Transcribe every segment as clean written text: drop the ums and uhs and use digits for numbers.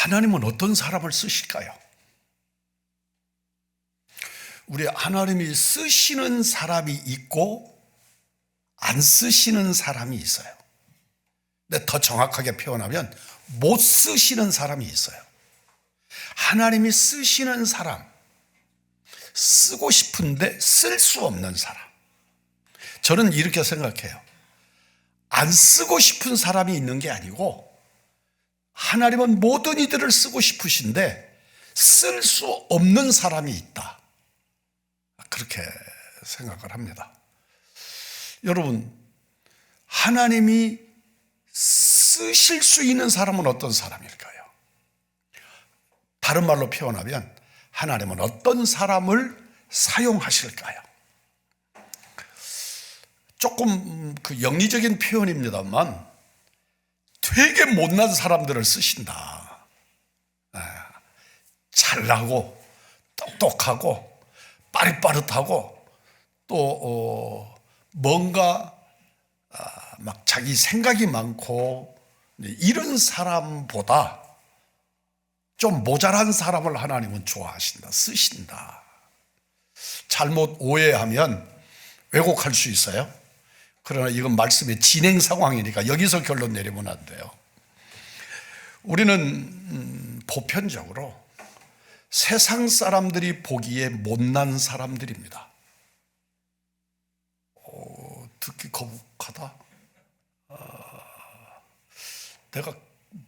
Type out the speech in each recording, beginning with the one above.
하나님은 어떤 사람을 쓰실까요? 우리 하나님이 쓰시는 사람이 있고 안 쓰시는 사람이 있어요. 근데 더 정확하게 표현하면 못 쓰시는 사람이 있어요. 하나님이 쓰시는 사람, 쓰고 싶은데 쓸 수 없는 사람. 저는 이렇게 생각해요. 안 쓰고 싶은 사람이 있는 게 아니고 하나님은 모든 이들을 쓰고 싶으신데 쓸 수 없는 사람이 있다. 그렇게 생각을 합니다. 여러분, 하나님이 쓰실 수 있는 사람은 어떤 사람일까요? 다른 말로 표현하면 하나님은 어떤 사람을 사용하실까요? 조금 영리적인 표현입니다만 되게 못난 사람들을 쓰신다. 잘나고 똑똑하고 빠릿빠릿하고 또 뭔가 막 자기 생각이 많고 이런 사람보다 좀 모자란 사람을 하나님은 좋아하신다, 쓰신다. 잘못 오해하면 왜곡할 수 있어요. 그러나 이건 말씀의 진행 상황이니까 여기서 결론 내리면 안 돼요. 우리는 보편적으로 세상 사람들이 보기에 못난 사람들입니다. 듣기 거북하다. 내가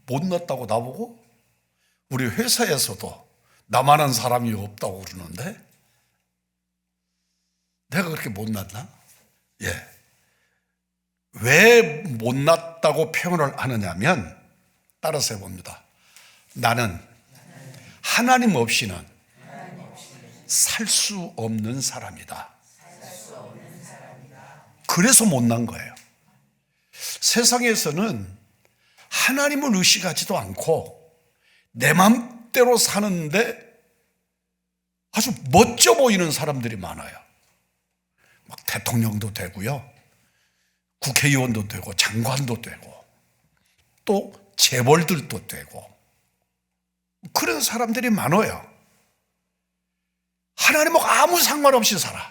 못났다고 나보고? 우리 회사에서도 나만한 사람이 없다고 그러는데 내가 그렇게 못났나? 예. 왜 못났다고 표현을 하느냐면 따라서 해봅니다. 나는 하나님 없이는 살 수 없는 사람이다. 그래서 못난 거예요. 세상에서는 하나님을 의식하지도 않고 내 맘대로 사는데 아주 멋져 보이는 사람들이 많아요. 막 대통령도 되고요, 국회의원도 되고 장관도 되고 또 재벌들도 되고 그런 사람들이 많아요. 하나님하고 아무 상관없이 살아.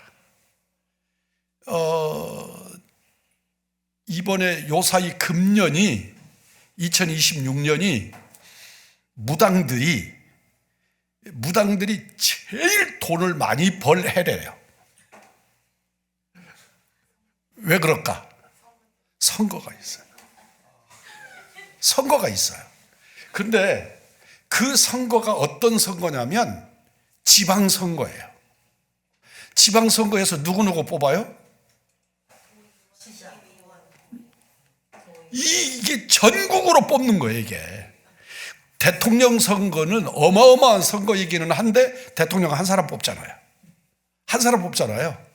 이번에 요사이 금년이 2026년이 무당들이 제일 돈을 많이 벌 해래요. 왜 그럴까? 선거가 있어요. 선거가 있어요. 그런데 그 선거가 어떤 선거냐면 지방선거예요. 지방선거에서 누구누구 뽑아요? 이게 전국으로 뽑는 거예요, 이게. 대통령 선거는 어마어마한 선거이기는 한데 대통령 한 사람 뽑잖아요. 한 사람 뽑잖아요.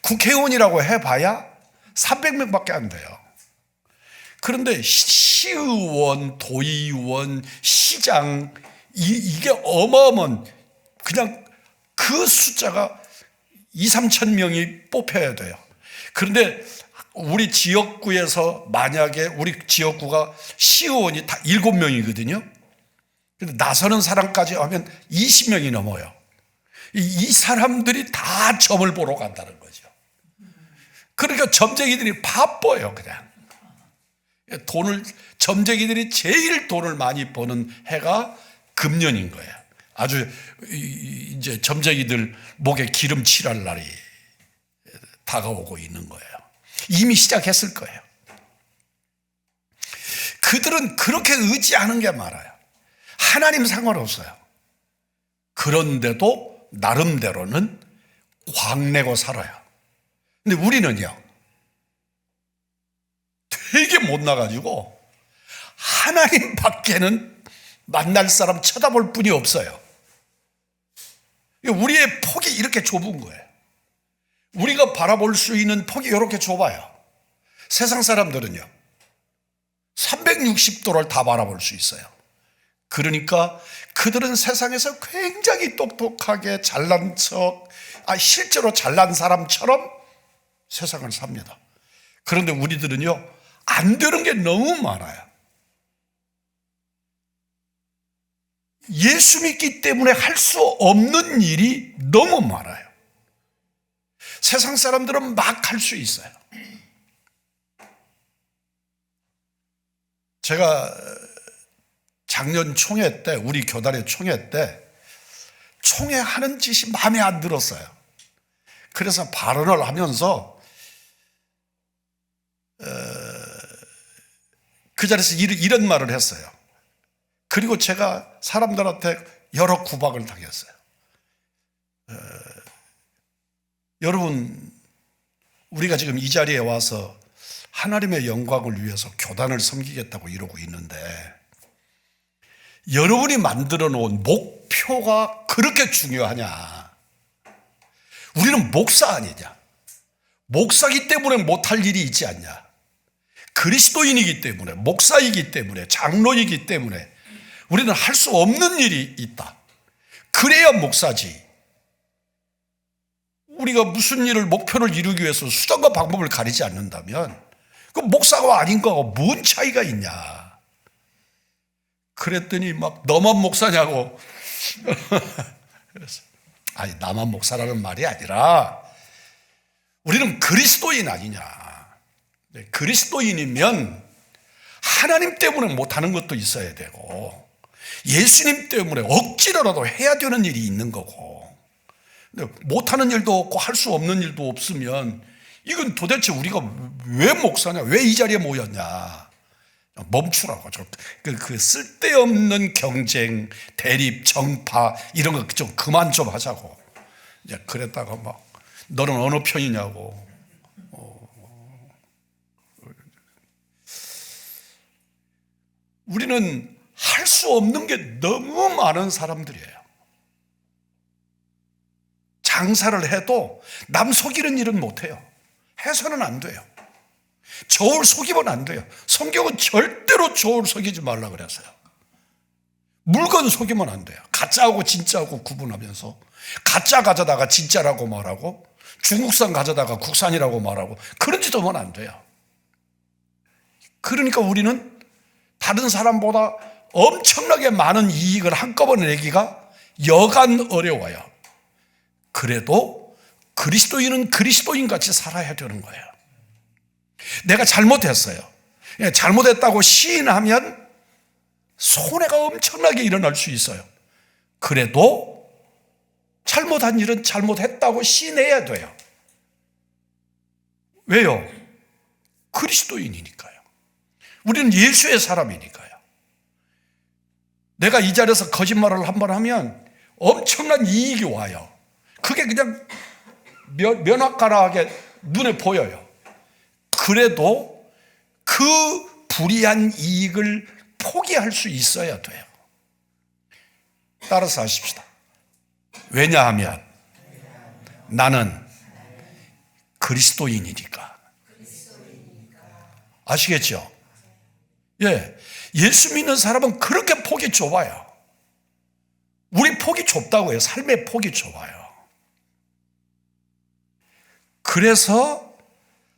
국회의원이라고 해봐야 300명밖에 안 돼요. 그런데 시의원, 도의원, 시장 이게 어마어마한 그냥 그 숫자가 2, 3천 명이 뽑혀야 돼요. 그런데 우리 지역구에서 만약에 우리 지역구가 시의원이 다 7명이거든요. 근데 나서는 사람까지 하면 20명이 넘어요. 이 사람들이 다 점을 보러 간다는 거죠. 그러니까 점쟁이들이 바빠요, 그냥. 점쟁이들이 제일 돈을 많이 버는 해가 금년인 거예요. 아주 이제 점쟁이들 목에 기름 칠할 날이 다가오고 있는 거예요. 이미 시작했을 거예요. 그들은 그렇게 의지하는 게 많아요. 하나님 상관없어요. 그런데도 나름대로는 광내고 살아요. 근데 우리는요, 되게 못나가지고 하나님 밖에는 만날 사람 쳐다볼 뿐이 없어요. 우리의 폭이 이렇게 좁은 거예요. 우리가 바라볼 수 있는 폭이 이렇게 좁아요. 세상 사람들은요 360도를 다 바라볼 수 있어요. 그러니까 그들은 세상에서 굉장히 똑똑하게 잘난 척, 실제로 잘난 사람처럼 세상을 삽니다. 그런데 우리들은요 안 되는 게 너무 많아요. 예수 믿기 때문에 할 수 없는 일이 너무 많아요. 세상 사람들은 막 할 수 있어요. 제가 작년 총회 때, 우리 교단의 총회 때 총회하는 짓이 마음에 안 들었어요. 그래서 발언을 하면서 그 자리에서 이런 말을 했어요. 그리고 제가 사람들한테 여러 구박을 당했어요. 여러분, 우리가 지금 이 자리에 와서 하나님의 영광을 위해서 교단을 섬기겠다고 이러고 있는데, 여러분이 만들어 놓은 목표가 그렇게 중요하냐? 우리는 목사 아니냐? 목사이기 때문에 못할 일이 있지 않냐? 그리스도인이기 때문에, 목사이기 때문에, 장로이기 때문에 우리는 할 수 없는 일이 있다. 그래야 목사지. 우리가 무슨 일을, 목표를 이루기 위해서 수단과 방법을 가리지 않는다면 그 목사가 아닌 거하고 뭔 차이가 있냐? 그랬더니 막 너만 목사냐고. 그래서 아니, 나만 목사라는 말이 아니라 우리는 그리스도인 아니냐. 그리스도인이면 하나님 때문에 못하는 것도 있어야 되고 예수님 때문에 억지로라도 해야 되는 일이 있는 거고, 못하는 일도 없고 할 수 없는 일도 없으면 이건 도대체 우리가 왜 목사냐, 왜 이 자리에 모였냐. 멈추라고. 그 쓸데없는 경쟁, 대립, 정파 이런 거 좀 그만 좀 하자고. 이제 그랬다가 막 너는 어느 편이냐고. 우리는 할 수 없는 게 너무 많은 사람들이에요. 장사를 해도 남 속이는 일은 못해요. 해서는 안 돼요. 저울 속이면 안 돼요. 성경은 절대로 저울 속이지 말라 그랬어요. 물건 속이면 안 돼요. 가짜하고 진짜하고 구분하면서, 가짜 가져다가 진짜라고 말하고 중국산 가져다가 국산이라고 말하고 그런 짓 하면 안 돼요. 그러니까 우리는 다른 사람보다 엄청나게 많은 이익을 한꺼번에 내기가 여간 어려워요. 그래도 그리스도인은 그리스도인같이 살아야 되는 거예요. 내가 잘못했어요. 잘못했다고 시인하면 손해가 엄청나게 일어날 수 있어요. 그래도 잘못한 일은 잘못했다고 시인해야 돼요. 왜요? 그리스도인이니까요. 우리는 예수의 사람이니까요. 내가 이 자리에서 거짓말을 한번 하면 엄청난 이익이 와요. 그게 그냥 면학가라하게 눈에 보여요. 그래도 그 불이한 이익을 포기할 수 있어야 돼요. 따라서 하십시다. 왜냐하면 나는 그리스도인이니까. 아시겠죠? 예, 예수 믿는 사람은 그렇게 폭이 좁아요. 우리 폭이 좁다고요. 삶의 폭이 좁아요. 그래서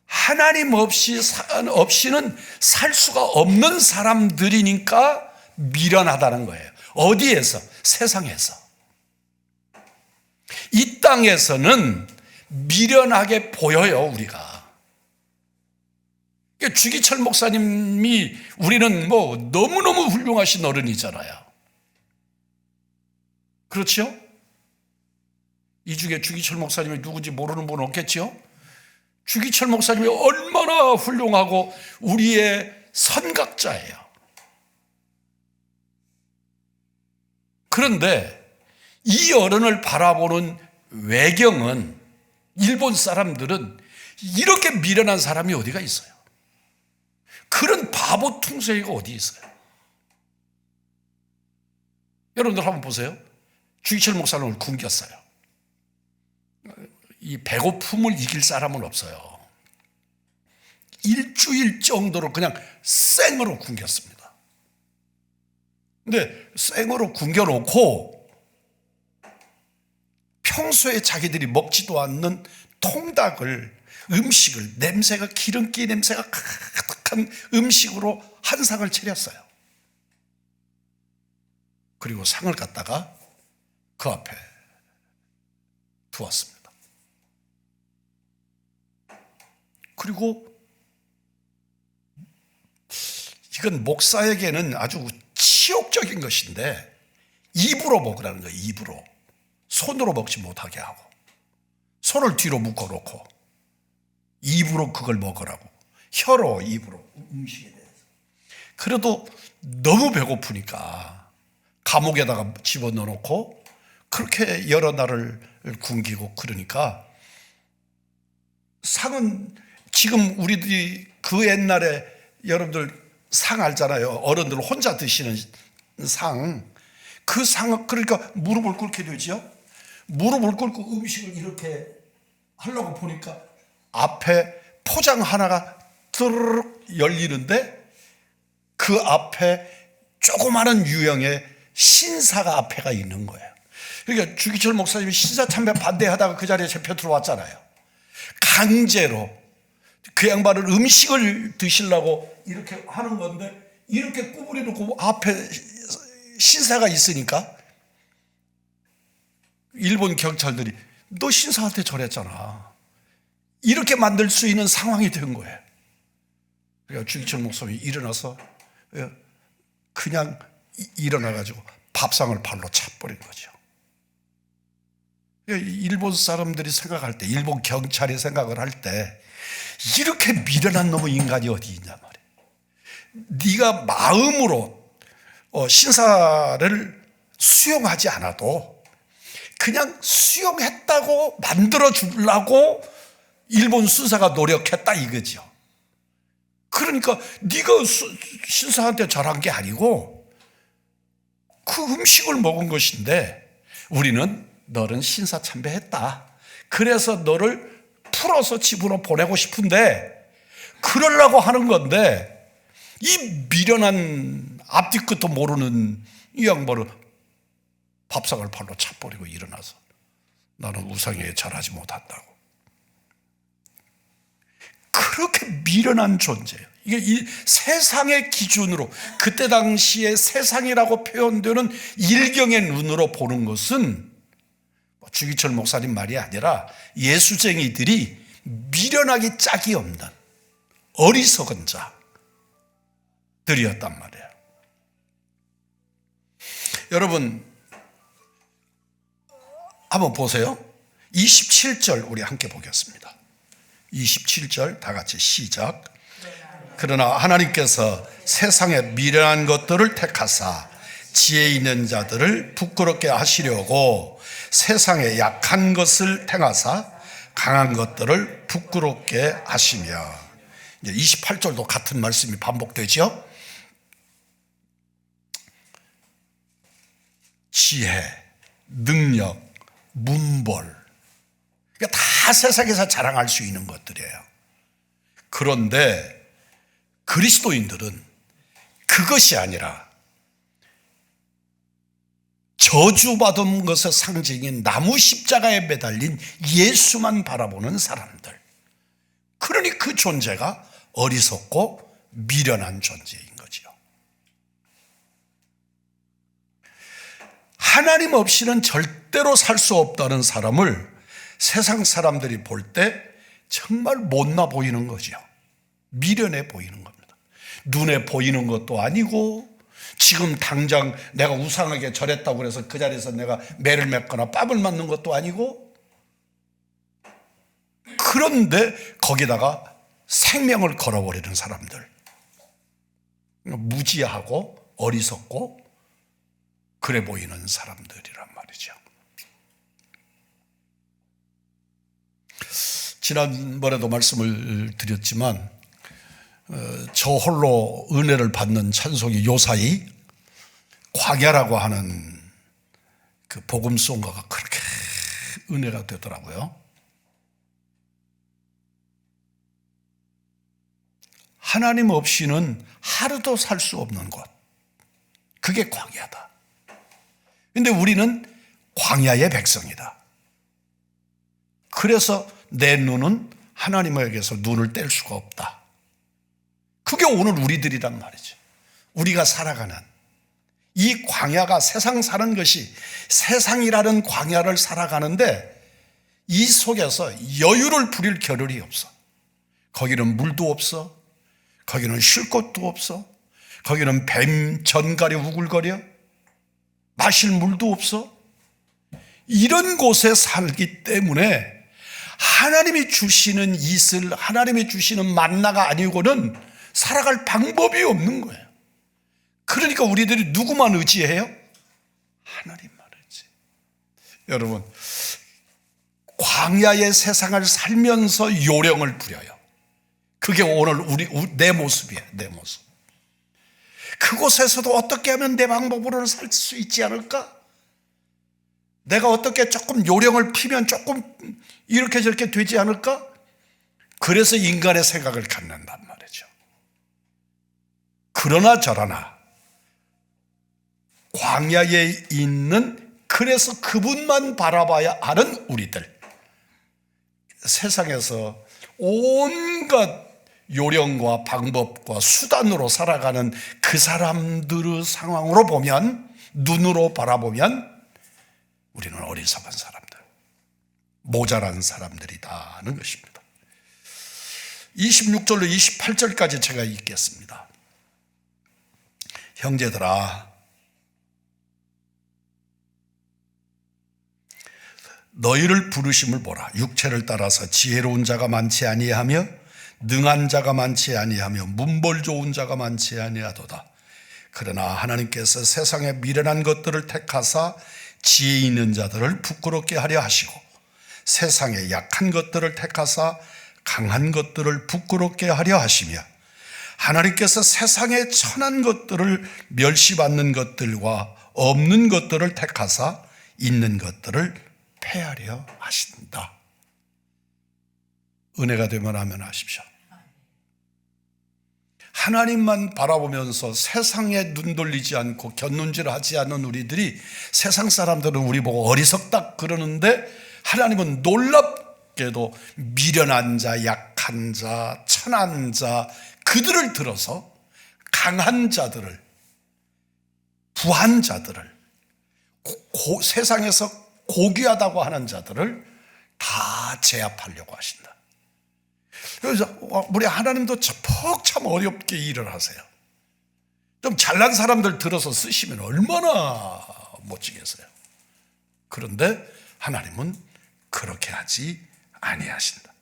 하나님 없이는 살 수가 없는 사람들이니까 미련하다는 거예요. 어디에서? 세상에서. 이 땅에서는 미련하게 보여요, 우리가. 주기철 목사님이 우리는 너무너무 훌륭하신 어른이잖아요. 그렇죠? 이 중에 주기철 목사님이 누군지 모르는 분 없겠죠? 주기철 목사님이 얼마나 훌륭하고 우리의 선각자예요. 그런데 이 어른을 바라보는 외경은, 일본 사람들은 이렇게 미련한 사람이 어디가 있어요? 그런 바보 퉁소이가 어디 있어요? 여러분들 한번 보세요. 주기철 목사님을 굶겼어요. 이 배고픔을 이길 사람은 없어요. 일주일 정도로 그냥 생으로 굶겼습니다. 근데 생으로 굶겨놓고 평소에 자기들이 먹지도 않는 통닭을, 음식을, 냄새가, 기름기 냄새가 가득한 음식으로 한 상을 차렸어요. 그리고 상을 갖다가 그 앞에 두었습니다. 그리고 이건 목사에게는 아주 치욕적인 것인데 입으로 먹으라는 거예요. 입으로. 손으로 먹지 못하게 하고 손을 뒤로 묶어놓고 입으로 그걸 먹으라고. 혀로 입으로 음식에 대해서. 그래도 너무 배고프니까 감옥에다가 집어넣어놓고 그렇게 여러 날을 굶기고 그러니까 상은 지금 우리들이 그 옛날에 여러분들 상 알잖아요. 어른들 혼자 드시는 상. 그 상은 그러니까 무릎을 꿇게 되죠. 무릎을 꿇고 음식을 이렇게 하려고 보니까 앞에 포장 하나가 뚜르륵 열리는데 그 앞에 조그마한 유형의 신사가 앞에가 있는 거예요. 그러니까 주기철 목사님이 신사참배 반대하다가 그 자리에 잡혀 들어왔잖아요. 강제로 그 양반을 음식을 드시려고 이렇게 하는 건데 이렇게 구부려 놓고 앞에 신사가 있으니까 일본 경찰들이 너 신사한테 저랬잖아. 이렇게 만들 수 있는 상황이 된 거예요. 그러니까 주기철 목사님이 일어나서 그냥 일어나가지고 밥상을 발로 차버린 거죠. 일본 사람들이 생각할 때, 일본 경찰이 생각을 할 때 이렇게 미련한 놈의 인간이 어디 있냐 말이에요. 네가 마음으로 신사를 수용하지 않아도 그냥 수용했다고 만들어 주려고 일본 수사가 노력했다 이거죠. 그러니까 네가 신사한테 절한 게 아니고 그 음식을 먹은 것인데 우리는 너는 신사 참배했다. 그래서 너를 풀어서 집으로 보내고 싶은데 그러려고 하는 건데 이 미련한 앞뒤 끝도 모르는 이 양반을 밥상을 발로 차버리고 일어나서 나는 우상에 절하지 못한다고. 그렇게 미련한 존재예요. 이게 이 세상의 기준으로 그때 당시에 세상이라고 표현되는 일경의 눈으로 보는 것은 주기철 목사님 말이 아니라 예수쟁이들이 미련하기 짝이 없는 어리석은 자들이었단 말이에요. 여러분 한번 보세요. 27절 우리 함께 보겠습니다. 27절 다 같이 시작. 그러나 하나님께서 세상에 미련한 것들을 택하사 지혜 있는 자들을 부끄럽게 하시려고 세상에 약한 것을 택하사 강한 것들을 부끄럽게 하시며. 이제 28절도 같은 말씀이 반복되죠. 지혜, 능력, 문벌, 그러니까 다 세상에서 자랑할 수 있는 것들이에요. 그런데 그리스도인들은 그것이 아니라 저주받은 것의 상징인 나무 십자가에 매달린 예수만 바라보는 사람들. 그러니 그 존재가 어리석고 미련한 존재인 거죠. 하나님 없이는 절대로 살 수 없다는 사람을 세상 사람들이 볼 때 정말 못나 보이는 거죠. 미련해 보이는 겁니다. 눈에 보이는 것도 아니고 지금 당장 내가 우상하게 절했다고 해서 그 자리에서 내가 매를 맺거나 뺨을 맞는 것도 아니고, 그런데 거기다가 생명을 걸어버리는 사람들, 무지하고 어리석고 그래 보이는 사람들이란 말이죠. 지난번에도 말씀을 드렸지만 저 홀로 은혜를 받는 찬송이 요사이 광야라고 하는 그 복음송가가 그렇게 은혜가 되더라고요. 하나님 없이는 하루도 살 수 없는 곳, 그게 광야다. 그런데 우리는 광야의 백성이다. 그래서 내 눈은 하나님에게서 눈을 뗄 수가 없다. 그게 오늘 우리들이란 말이죠. 우리가 살아가는 이 광야가 세상 사는 것이 세상이라는 광야를 살아가는데 이 속에서 여유를 부릴 겨를이 없어. 거기는 물도 없어. 거기는 쉴 곳도 없어. 거기는 뱀 전갈이 우글거려. 마실 물도 없어. 이런 곳에 살기 때문에 하나님이 주시는 이슬, 하나님이 주시는 만나가 아니고는 살아갈 방법이 없는 거예요. 그러니까 우리들이 누구만 의지해요? 하나님만 의지. 여러분, 광야의 세상을 살면서 요령을 부려요. 그게 오늘 내 모습이에요. 내 모습. 그곳에서도 어떻게 하면 내 방법으로는 살 수 있지 않을까? 내가 어떻게 조금 요령을 피면 조금 이렇게 저렇게 되지 않을까? 그래서 인간의 생각을 갖는단 말이죠. 그러나 저러나 광야에 있는, 그래서 그분만 바라봐야 하는 우리들, 세상에서 온갖 요령과 방법과 수단으로 살아가는 그 사람들의 상황으로 보면, 눈으로 바라보면 우리는 어리석은 사람들, 모자란 사람들이다 하는 것입니다. 26절로 28절까지 제가 읽겠습니다. 형제들아, 너희를 부르심을 보라. 육체를 따라서 지혜로운 자가 많지 아니하며 능한 자가 많지 아니하며 문벌 좋은 자가 많지 아니하도다. 그러나 하나님께서 세상에 미련한 것들을 택하사 지혜 있는 자들을 부끄럽게 하려 하시고 세상에 약한 것들을 택하사 강한 것들을 부끄럽게 하려 하시며 하나님께서 세상에 천한 것들을 멸시받는 것들과 없는 것들을 택하사 있는 것들을 폐하려 하신다. 은혜가 되면 아멘 하십시오. 하나님만 바라보면서 세상에 눈 돌리지 않고 곁눈질 하지 않는 우리들이, 세상 사람들은 우리 보고 어리석다 그러는데 하나님은 놀랍게도 미련한 자, 약한 자, 천한 자, 그들을 들어서 강한 자들을, 부한 자들을, 세상에서 고귀하다고 하는 자들을 다 제압하려고 하신다. 그래서 우리 하나님도 참 어렵게 일을 하세요. 좀 잘난 사람들 들어서 쓰시면 얼마나 멋지겠어요. 그런데 하나님은 그렇게 하지 아니하신다.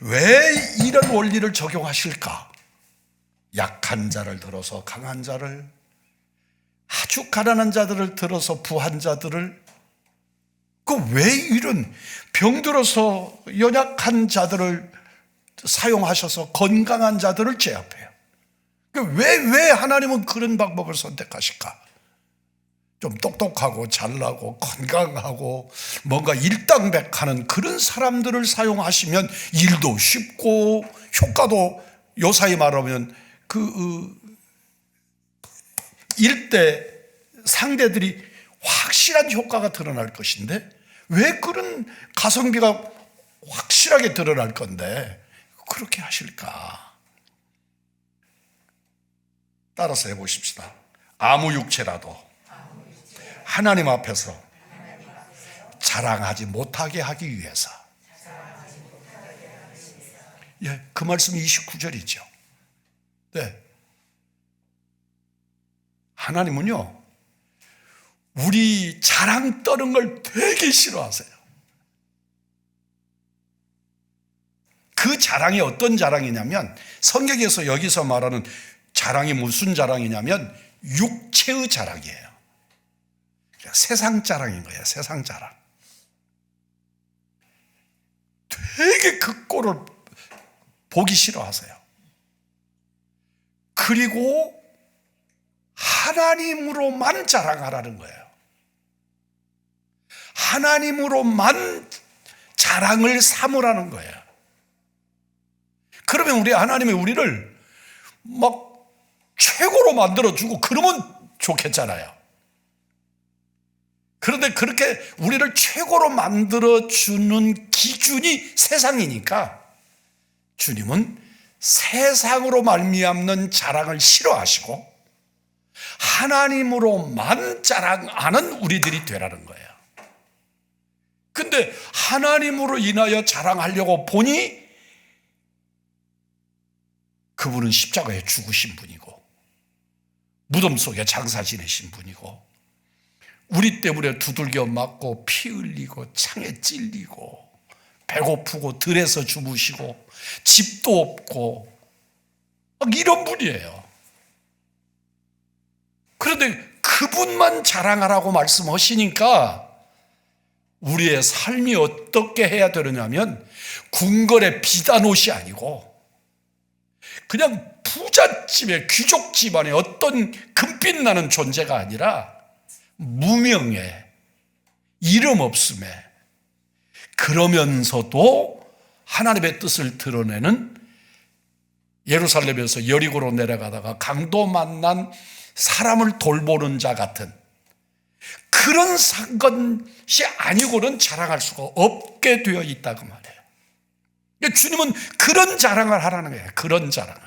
왜 이런 원리를 적용하실까? 약한 자를 들어서 강한 자를, 아주 가난한 자들을 들어서 부한 자들을, 왜 이런 병들어서 연약한 자들을 사용하셔서 건강한 자들을 제압해요? 왜 하나님은 그런 방법을 선택하실까? 좀 똑똑하고 잘나고 건강하고 뭔가 일당백하는 그런 사람들을 사용하시면 일도 쉽고 효과도, 요사이 말하면 일대 상대들이 확실한 효과가 드러날 것인데, 왜 그런 가성비가 확실하게 드러날 건데 그렇게 하실까? 따라서 해보십시다. 아무 육체라도 하나님 앞에서 자랑하지 못하게 하기 위해서. 예, 그 말씀이 29절이죠. 네. 하나님은요, 우리 자랑 떠는 걸 되게 싫어하세요. 그 자랑이 어떤 자랑이냐면, 성경에서 여기서 말하는 자랑이 무슨 자랑이냐면 육체의 자랑이에요. 세상 자랑인 거예요. 세상 자랑. 되게 그 꼴을 보기 싫어하세요. 그리고 하나님으로만 자랑하라는 거예요. 하나님으로만 자랑을 삼으라는 거예요. 그러면 우리 하나님이 우리를 막 최고로 만들어주고 그러면 좋겠잖아요. 그런데 그렇게 우리를 최고로 만들어주는 기준이 세상이니까 주님은 세상으로 말미암는 자랑을 싫어하시고 하나님으로만 자랑하는 우리들이 되라는 거예요. 근데 하나님으로 인하여 자랑하려고 보니 그분은 십자가에 죽으신 분이고 무덤 속에 장사 지내신 분이고 우리 때문에 두들겨 맞고 피 흘리고 창에 찔리고 배고프고 들에서 주무시고 집도 없고 막 이런 분이에요. 그런데 그분만 자랑하라고 말씀하시니까 우리의 삶이 어떻게 해야 되느냐면 궁궐의 비단 옷이 아니고 그냥 부잣집의 귀족 집안의 어떤 금빛 나는 존재가 아니라 무명에 이름 없음에 그러면서도 하나님의 뜻을 드러내는 예루살렘에서 여리고로 내려가다가 강도 만난 사람을 돌보는 자 같은 그런 것이 아니고는 자랑할 수가 없게 되어 있다고 말해요. 주님은 그런 자랑을 하라는 거예요. 그런 자랑을.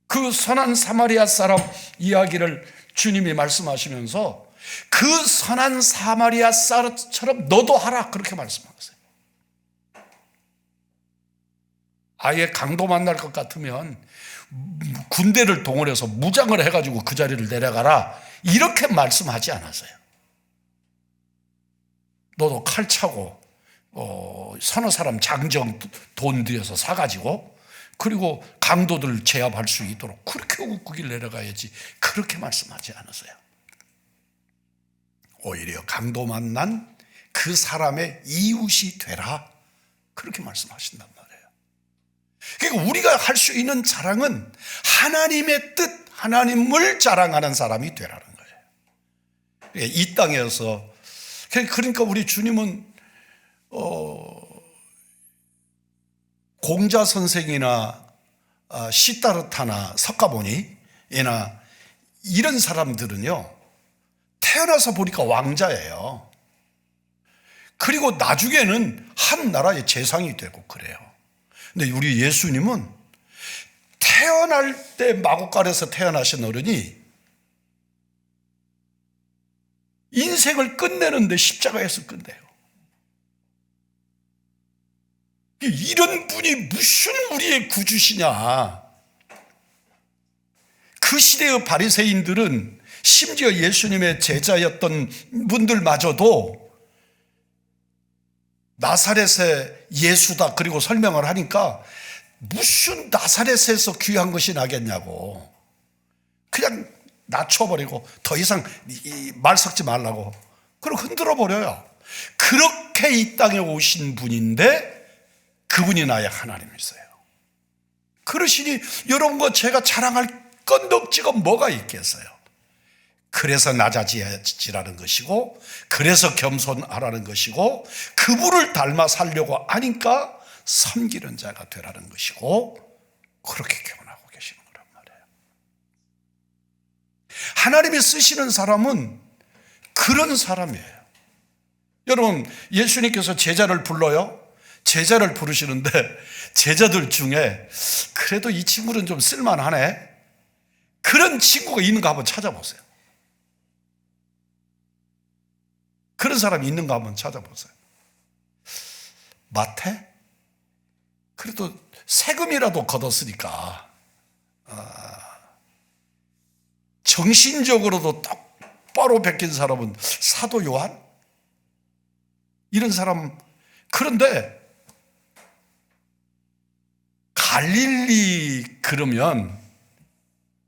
그 선한 사마리아 사람 이야기를 주님이 말씀하시면서 그 선한 사마리아 사람처럼 너도 하라 그렇게 말씀하세요. 아예 강도 만날 것 같으면 군대를 동원해서 무장을 해가지고 그 자리를 내려가라 이렇게 말씀하지 않았어요. 너도 칼 차고 서너 사람 장정 돈 들여서 사가지고 그리고 강도들 제압할 수 있도록 그렇게 웃구길 내려가야지 그렇게 말씀하지 않았어요. 오히려 강도 만난 그 사람의 이웃이 되라 그렇게 말씀하신단 말이에요. 그러니까 우리가 할 수 있는 자랑은 하나님의 뜻, 하나님을 자랑하는 사람이 되라는 거예요. 이 땅에서 그러니까 우리 주님은 공자 선생이나 시타르타나 석가모니나 이런 사람들은요 태어나서 보니까 왕자예요. 그리고 나중에는 한 나라의 재상이 되고 그래요. 근데 우리 예수님은 태어날 때 마구간에서 태어나신 어른이 인생을 끝내는데 십자가에서 끝내요. 이런 분이 무슨 우리의 구주시냐. 그 시대의 바리새인들은 심지어 예수님의 제자였던 분들마저도 나사렛의 예수다 그리고 설명을 하니까 무슨 나사렛에서 귀한 것이 나겠냐고 그냥 낮춰버리고 더 이상 말 섞지 말라고 그리고 흔들어버려요. 그렇게 이 땅에 오신 분인데 그분이 나의 하나님이세요. 그러시니 여러분과 제가 자랑할 건덕지가 뭐가 있겠어요. 그래서 낮아지라는 것이고 그래서 겸손하라는 것이고 그분을 닮아 살려고 하니까 섬기는 자가 되라는 것이고 그렇게 교훈하고 계시는 거란 말이에요. 하나님이 쓰시는 사람은 그런 사람이에요. 여러분 예수님께서 제자를 불러요. 제자를 부르시는데 제자들 중에 그래도 이 친구는 좀 쓸만하네 그런 친구가 있는가 한번 찾아보세요. 그런 사람이 있는가 한번 찾아보세요. 마태? 그래도 세금이라도 걷었으니까 정신적으로도 똑바로 베낀 사람은 사도 요한? 이런 사람. 그런데 갈릴리 그러면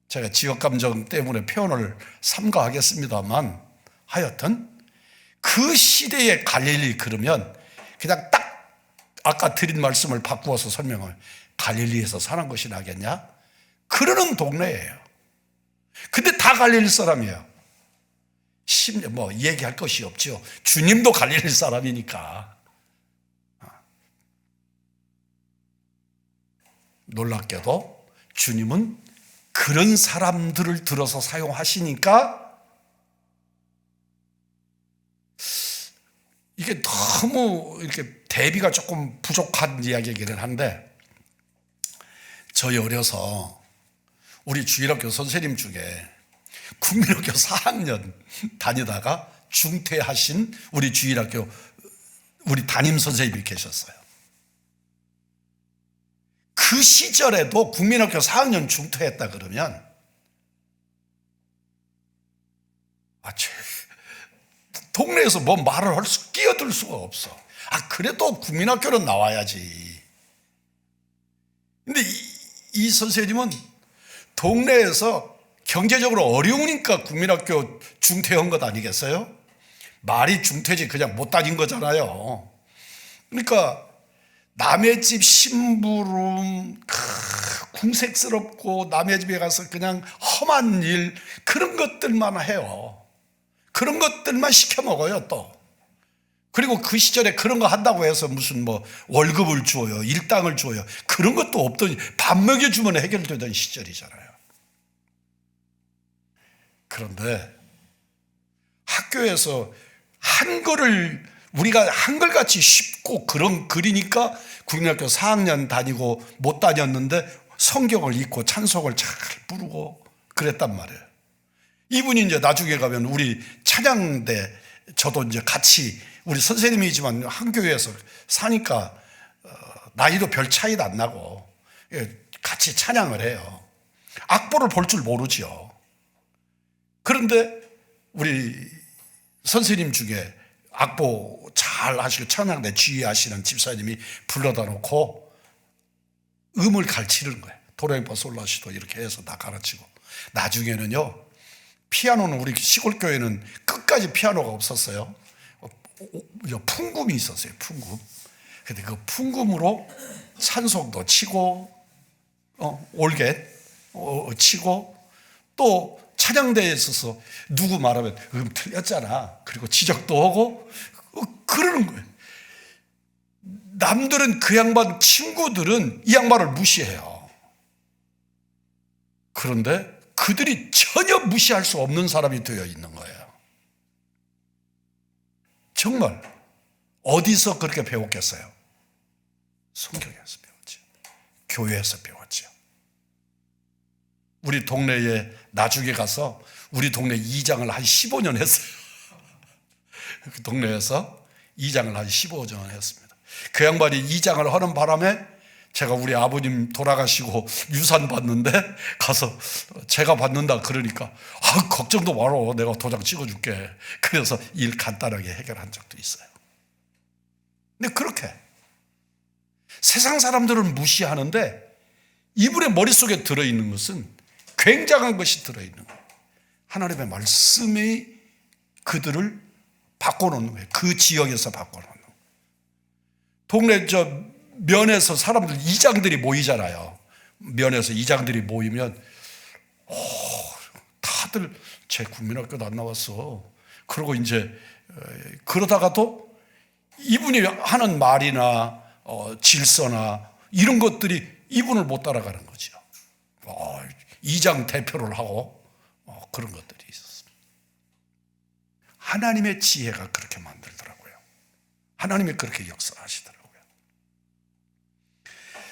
제가 지역감정 때문에 표현을 삼가하겠습니다만 하여튼 그 시대의 갈릴리 그러면 그냥 딱 아까 드린 말씀을 바꾸어서 설명을 갈릴리에서 사는 것이 나겠냐? 그러는 동네예요. 근데 다 갈릴리 사람이에요. 심지어 뭐 얘기할 것이 없죠. 주님도 갈릴리 사람이니까. 놀랍게도 주님은 그런 사람들을 들어서 사용하시니까 이게 너무 이렇게 대비가 조금 부족한 이야기이기는 한데 저희 어려서 우리 주일학교 선생님 중에 국민학교 4학년 다니다가 중퇴하신 우리 주일학교 우리 담임 선생님이 계셨어요. 그 시절에도 국민학교 4학년 중퇴했다 그러면 동네에서 뭐 말을 할 수, 끼어들 수가 없어. 그래도 국민학교는 나와야지. 근데 이 선생님은 동네에서 경제적으로 어려우니까 국민학교 중퇴한 것 아니겠어요? 말이 중퇴지 그냥 못 다닌 거잖아요. 그러니까 남의 집 심부름 궁색스럽고 남의 집에 가서 그냥 험한 일 그런 것들만 해요. 그런 것들만 시켜 먹어요 또. 그리고 그 시절에 그런 거 한다고 해서 무슨 뭐 월급을 줘요, 일당을 줘요, 그런 것도 없더니 밥 먹여주면 해결되던 시절이잖아요. 그런데 학교에서 한글을 우리가 한글같이 쉽고 그런 글이니까 국민학교 4학년 다니고 못 다녔는데 성경을 읽고 찬송을 잘 부르고 그랬단 말이에요. 이분이 이제 나중에 가면 우리 찬양대, 저도 이제 같이 우리 선생님이지만 한 교회에서 사니까 나이도 별 차이도 안 나고 같이 찬양을 해요. 악보를 볼 줄 모르죠. 그런데 우리 선생님 중에 악보 잘 하시고 찬양대 지휘하시는 집사님이 불러다 놓고 음을 가르치는 거예요. 도레미파 솔라시도 이렇게 해서 다 가르치고, 나중에는요 피아노는 우리 시골 교회는 끝까지 피아노가 없었어요. 풍금이 있었어요. 풍금. 근데 그 풍금으로 찬송도 치고 올겟 치고, 또 찬양대에 있어서 누구 말하면 틀렸잖아 그리고 지적도 하고 그러는 거예요. 남들은 그 양반 친구들은 이 양반을 무시해요. 그런데 그들이 전혀 무시할 수 없는 사람이 되어 있는 거예요. 정말 어디서 그렇게 배웠겠어요? 성경에서 배웠죠. 교회에서 배웠죠. 우리 동네에 나중에 가서 우리 동네 이장을 한 15년 했어요. 그 동네에서 이장을 한 15년 했습니다. 그 양반이 이장을 하는 바람에 제가 우리 아버님 돌아가시고 유산 받는데 가서 제가 받는다 그러니까 걱정도 마라, 내가 도장 찍어줄게. 그래서 일 간단하게 해결한 적도 있어요. 근데 그렇게 세상 사람들은 무시하는데 이분의 머릿속에 들어있는 것은 굉장한 것이 들어있는 거예요. 하나님의 말씀이 그들을 바꿔놓는 거예요. 그 지역에서 바꿔놓는 거예요. 동네 면에서 사람들 이장들이 모이잖아요. 면에서 이장들이 모이면 다들 제 국민학교도 안 나왔어. 그러고 이제 그러다가도 이분이 하는 말이나 질서나 이런 것들이 이분을 못 따라가는 거죠. 이장 대표를 하고 그런 것들이 있었습니다. 하나님의 지혜가 그렇게 만들더라고요. 하나님이 그렇게 역사하시더라고요.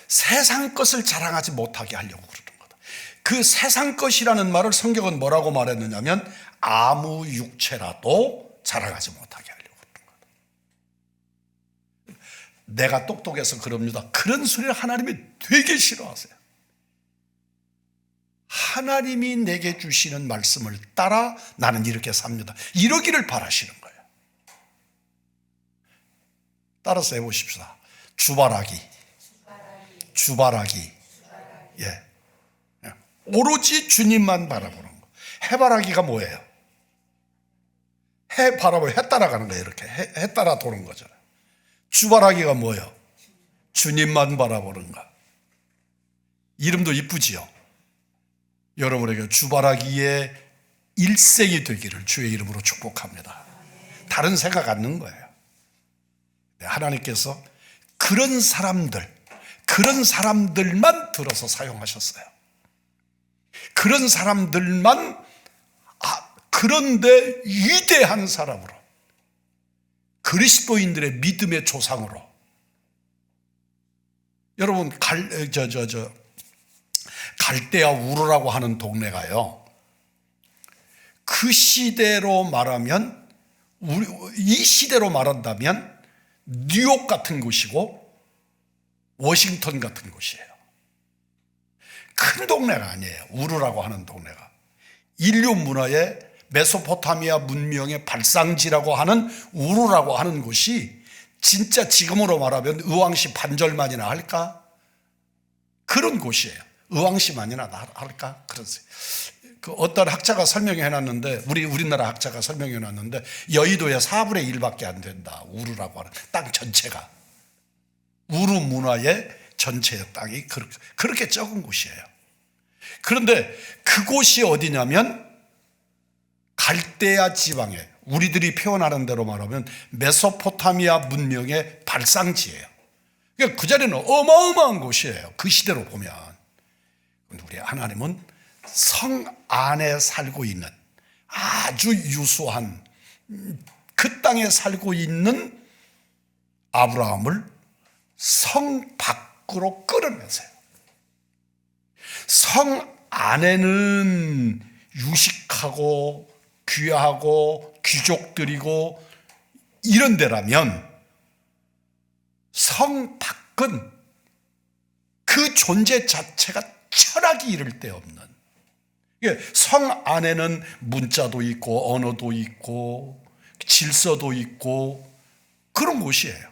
세상 것을 자랑하지 못하게 하려고 그러는 거다. 그 세상 것이라는 말을 성경은 뭐라고 말했느냐면 아무 육체라도 자랑하지 못하게 하려고 그러는 거다. 내가 똑똑해서 그럽니다. 그런 소리를 하나님이 되게 싫어하세요. 하나님이 내게 주시는 말씀을 따라 나는 이렇게 삽니다, 이러기를 바라시는 거예요. 따라서 해보십시다. 주바라기. 예. 오로지 주님만 바라보는 거. 해바라기가 뭐예요? 해 바라보고 해 따라가는 거예요. 이렇게 해 따라 도는 거잖아요. 주바라기가 뭐예요? 주님만 바라보는 거. 이름도 이쁘지요. 여러분에게 주바라기의 일생이 되기를 주의 이름으로 축복합니다. 다른 생각 안 는 거예요. 하나님께서 그런 사람들만 들어서 사용하셨어요. 그런 사람들만 그런데 위대한 사람으로, 그리스도인들의 믿음의 조상으로. 갈대아 우르라고 하는 동네가요, 그 시대로 말하면, 이 시대로 말한다면 뉴욕 같은 곳이고 워싱턴 같은 곳이에요. 큰 동네가 아니에요. 우르라고 하는 동네가. 인류 문화의 메소포타미아 문명의 발상지라고 하는 우르라고 하는 곳이 진짜 지금으로 말하면 의왕시 반절만이나 할까? 그런 곳이에요. 의왕시만이나 할까? 그러세요. 그 어떤 학자가 설명해 놨는데, 우리나라 학자가 설명해 놨는데, 여의도의 4분의 1밖에 안 된다. 우르라고 하는 땅 전체가. 우르 문화의 전체의 땅이 그렇게 적은 곳이에요. 그런데 그곳이 어디냐면 갈대아 지방에, 우리들이 표현하는 대로 말하면 메소포타미아 문명의 발상지예요. 그러니까 그 자리는 어마어마한 곳이에요. 그 시대로 보면. 우리 하나님은 성 안에 살고 있는, 아주 유수한 그 땅에 살고 있는 아브라함을 성 밖으로 끌어내세요. 성 안에는 유식하고 귀하고 귀족들이고 이런 데라면, 성 밖은 그 존재 자체가 철학이 이를 데 없는, 성 안에는 문자도 있고 언어도 있고 질서도 있고 그런 곳이에요.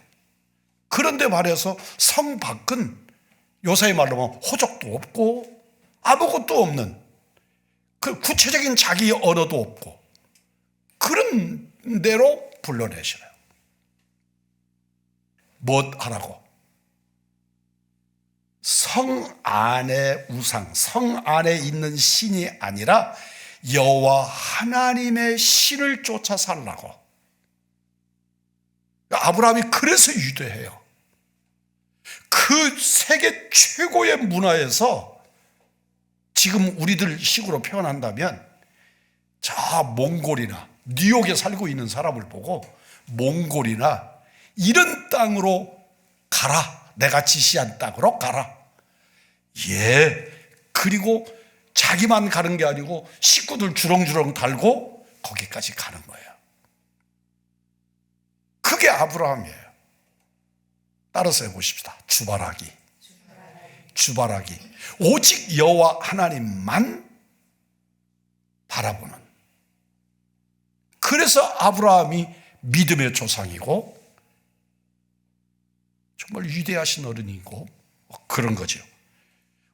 그런데 말해서 성 밖은 요새 말로 하면 호적도 없고 아무것도 없는, 그 구체적인 자기 언어도 없고 그런 데로 불러내시래요. 뭐 하라고? 성 안의 우상, 성 안에 있는 신이 아니라 여호와 하나님의 신을 쫓아 살라고. 아브라함이 그래서 유대해요. 그 세계 최고의 문화에서 지금 우리들 식으로 표현한다면, 저 몽골이나 뉴욕에 살고 있는 사람을 보고 몽골이나 이런 땅으로 가라, 내가 지시한 땅으로 가라. 그리고 자기만 가는 게 아니고 식구들 주렁주렁 달고 거기까지 가는 거예요. 그게 아브라함이에요. 따라서 해보십시다. 주바라기. 오직 여호와 하나님만 바라보는. 그래서 아브라함이 믿음의 조상이고 정말 위대하신 어른이고 그런 거죠.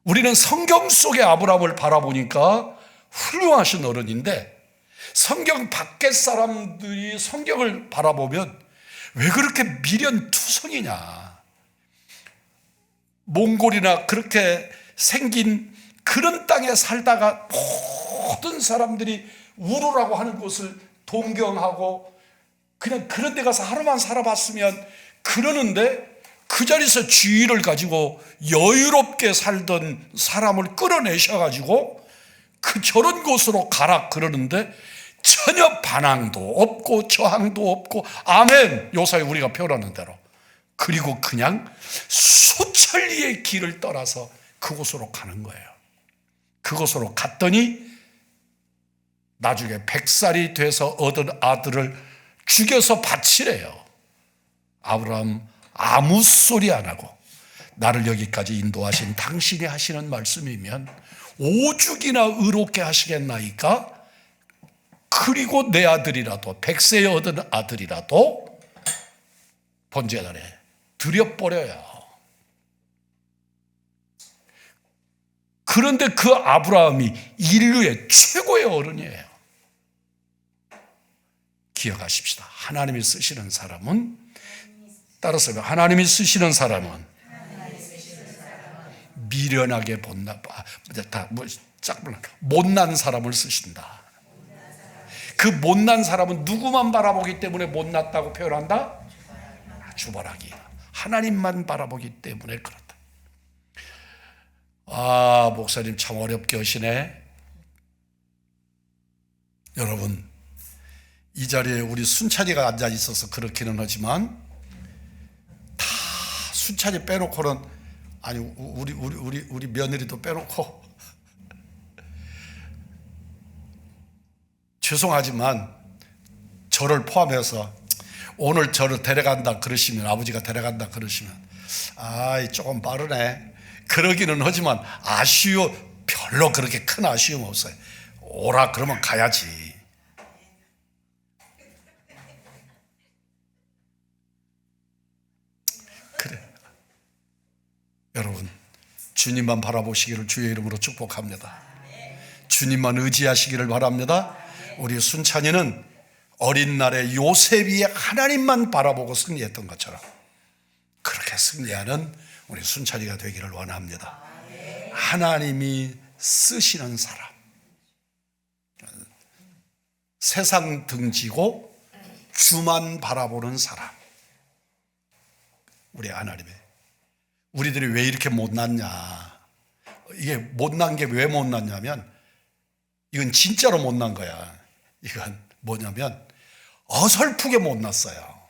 우리는 성경 속의 아브라함을 바라보니까 훌륭하신 어른인데, 성경 밖의 사람들이 성경을 바라보면 왜 그렇게 미련투성이냐, 몽골이나 그렇게 생긴 그런 땅에 살다가 모든 사람들이 우르라고 하는 곳을 동경하고 그냥 그런 데 가서 하루만 살아봤으면 그러는데, 그 자리에서 지위를 가지고 여유롭게 살던 사람을 끌어내셔가지고 저런 곳으로 가라 그러는데 전혀 반항도 없고 저항도 없고, 아멘, 요사이 우리가 표현하는 대로. 그리고 그냥 수천리의 길을 떠나서 그곳으로 가는 거예요. 그곳으로 갔더니 나중에 100살이 돼서 얻은 아들을 죽여서 바치래요. 아브라함 아무 소리 안 하고, 나를 여기까지 인도하신 당신이 하시는 말씀이면 오죽이나 의롭게 하시겠나이까? 그리고 내 아들이라도, 100세에 얻은 아들이라도 번제단에 드려버려요. 그런데 그 아브라함이 인류의 최고의 어른이에요. 기억하십시다. 하나님이 쓰시는 사람은, 따라서 하나님이 쓰시는 사람은 미련하게 못난 사람을 쓰신다. 그 못난 사람은 누구만 바라보기 때문에 못났다고 표현한다? 주바라기. 하나님만 바라보기 때문에 그렇다. 목사님 참 어렵게 하시네. 여러분, 이 자리에 우리 순찬이가 앉아 있어서 그렇기는 하지만, 다 순찬이 빼놓고는 아니 우리 며느리도 빼놓고 죄송하지만 저를 포함해서 오늘 저를 데려간다 그러시면, 아버지가 데려간다 그러시면 조금 빠르네 그러기는 하지만 별로 그렇게 큰 아쉬움 없어요. 오라 그러면 가야지. 그래. 여러분, 주님만 바라보시기를 주의 이름으로 축복합니다. 주님만 의지하시기를 바랍니다. 우리 순찬이는 어린 날에 요셉이 하나님만 바라보고 승리했던 것처럼 그렇게 승리하는 우리 순찬이가 되기를 원합니다. 하나님이 쓰시는 사람, 세상 등지고 주만 바라보는 사람. 우리 하나님의, 우리들이 왜 이렇게 못났냐, 이게 못난 게 왜 못났냐면 이건 진짜로 못난 거야. 이건 뭐냐면 어설프게 못났어요.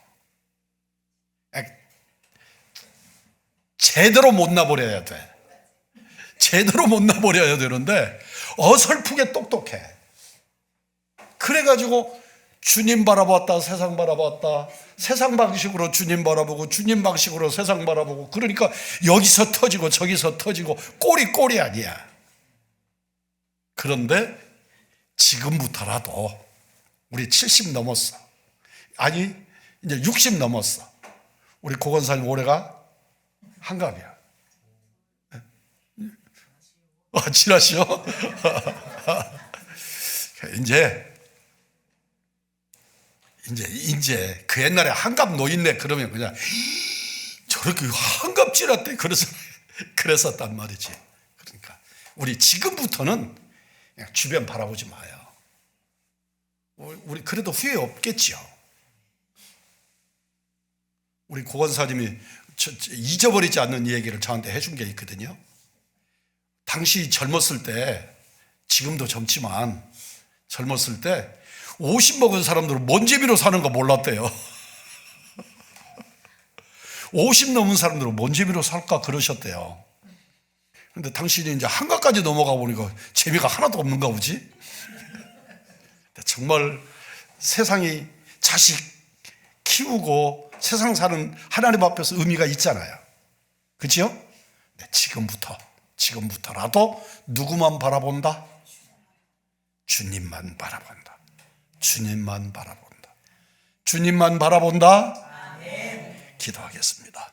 제대로 못나버려야 돼. 제대로 못나버려야 되는데 어설프게 똑똑해. 그래가지고 주님 바라봤다 세상 바라봤다, 세상 방식으로 주님 바라보고 주님 방식으로 세상 바라보고, 그러니까 여기서 터지고 저기서 터지고 꼴이 아니야. 그런데 지금부터라도 우리 70 넘었어. 아니 이제 60 넘었어. 우리 고건사님 올해가 한갑이야. 지나시오. 이제 그 옛날에 한갑 노인네 그러면 그냥 저렇게 한갑 지났대 그랬었단 말이지. 그러니까 우리 지금부터는 그냥 주변 바라보지 마요. 우리 그래도 후회 없겠죠. 우리 고건사님이 잊어버리지 않는 얘기를 저한테 해준 게 있거든요. 당시 젊었을 때, 지금도 젊지만 젊었을 때 50 먹은 사람들은 먼지비로 사는 거 몰랐대요. 50 넘은 사람들은 먼지비로 살까 그러셨대요. 그런데 당신이 이제 한가까지 넘어가 보니까 재미가 하나도 없는가 보지. 정말 세상이 자식 키우고 세상 사는 하나님 앞에서 의미가 있잖아요. 그렇죠? 지금부터라도 누구만 바라본다? 주님만 바라본다. 주님만 바라본다. 주님만 바라본다. 기도하겠습니다.